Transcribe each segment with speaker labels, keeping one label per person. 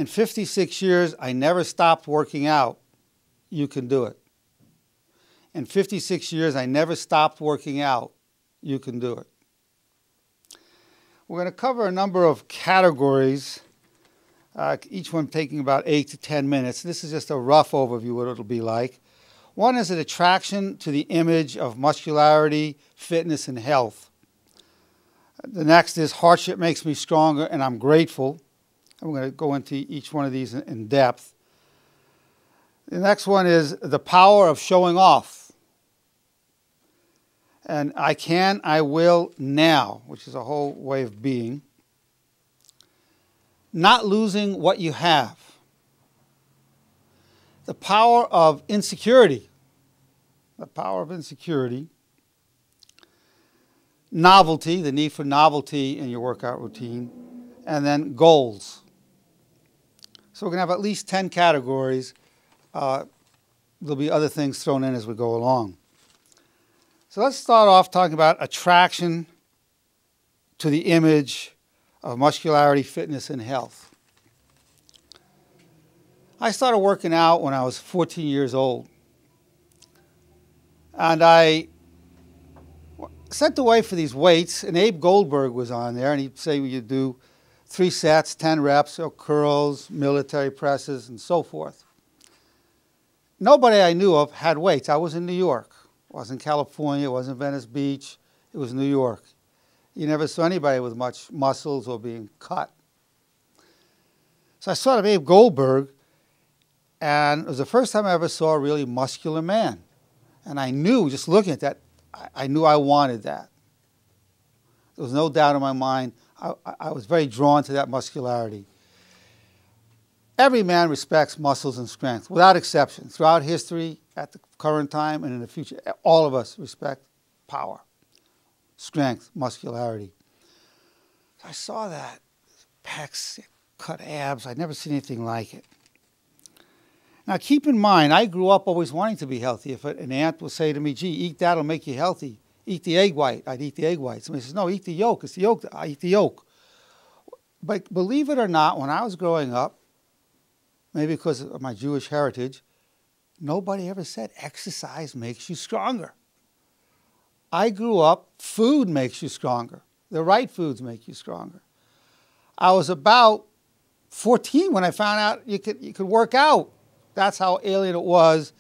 Speaker 1: In 56 years, I never stopped working out. You can do it. In 56 years, I never stopped working out. You can do it. We're going to cover a number of categories, each one taking about 8 to 10 minutes. This is just a rough overview of what it'll be like. One is an attraction to the image of muscularity, fitness, and health. The next is hardship makes me stronger, and I'm grateful. I'm going to go into each one of these in depth. The next one is the power of showing off. And I can, I will, now, which is a whole way of being. Not losing what you have. The power of insecurity. The power of insecurity. Novelty, the need for novelty in your workout routine. And then goals. So we're going to have at least 10 categories. There'll be other things thrown in as we go along. So let's start off talking about attraction to the image of muscularity, fitness, and health. I started working out when I was 14 years old. And I sent away for these weights, and Abe Goldberg was on there, and he'd say you do 3 sets, 10 reps, or curls, military presses, and so forth. Nobody I knew of had weights. I was in New York. It wasn't California. It wasn't Venice Beach. It was New York. You never saw anybody with much muscles or being cut. So I saw Abe Goldberg, and it was the first time I ever saw a really muscular man. And I knew, just looking at that, I knew I wanted that. There was no doubt in my mind. I was very drawn to that muscularity. Every man respects muscles and strength, without exception. Throughout history, at the current time, and in the future, all of us respect power, strength, muscularity. I saw that. Pecs, cut abs. I'd never seen anything like it. Now, keep in mind, I grew up always wanting to be healthy. If an aunt would say to me, gee, eat that, it'll make you healthy. Eat the egg white. I'd eat the egg white. Somebody says, no, eat the yolk. It's the yolk. I eat the yolk. But believe it or not, when I was growing up, maybe because of my Jewish heritage, nobody ever said exercise makes you stronger. I grew up, food makes you stronger. The right foods make you stronger. I was about 14 when I found out you could work out. That's how alien it was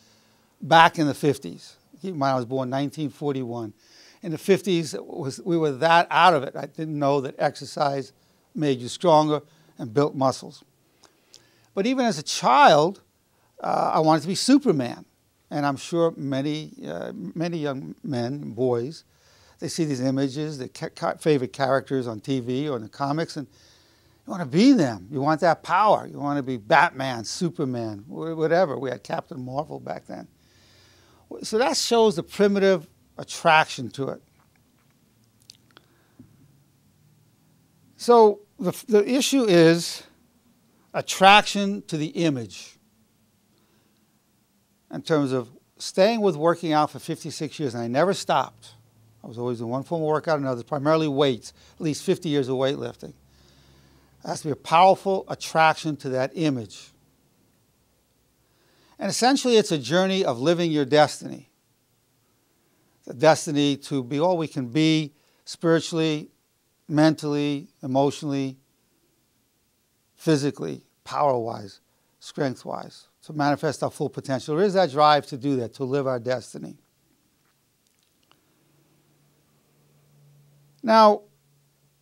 Speaker 1: back in the 50s. Keep in mind, I was born in 1941. In the 50s, we were that out of it. I didn't know that exercise made you stronger and built muscles. But even as a child, I wanted to be Superman. And I'm sure many young men and boys, they see these images, their favorite characters on TV or in the comics, and you want to be them. You want that power. You want to be Batman, Superman, whatever. We had Captain Marvel back then. So that shows the primitive attraction to it. So the issue is attraction to the image in terms of staying with working out for 56 years, and I never stopped. I was always doing one form of workout or another, primarily weights, at least 50 years of weightlifting. There has to be a powerful attraction to that image. And essentially, it's a journey of living your destiny. The destiny to be all we can be spiritually, mentally, emotionally, physically, power-wise, strength-wise, to manifest our full potential. There is that drive to do that, to live our destiny. Now,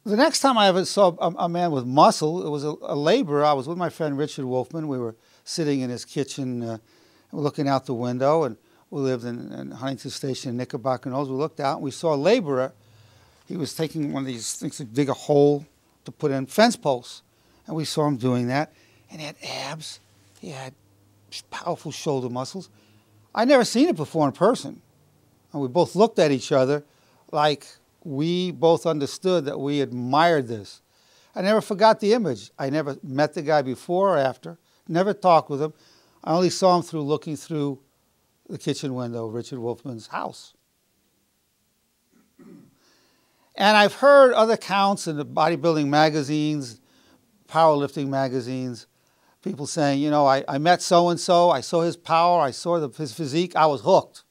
Speaker 1: the next time I ever saw a man with muscle, it was a laborer. I was with my friend Richard Wolfman. We were sitting in his kitchen, looking out the window, and we lived in Huntington Station in Knickerbocker Knolls. We looked out, and we saw a laborer. He was taking one of these things to dig a hole to put in fence posts. And we saw him doing that. And he had abs. He had powerful shoulder muscles. I'd never seen it before in person. And we both looked at each other like we both understood that we admired this. I never forgot the image. I never met the guy before or after, never talked with him. I only saw him through looking through the kitchen window of Richard Wolfman's house. And I've heard other accounts in the bodybuilding magazines, powerlifting magazines, People saying, you know, I met so-and-so, I saw his power, I saw his physique, I was hooked.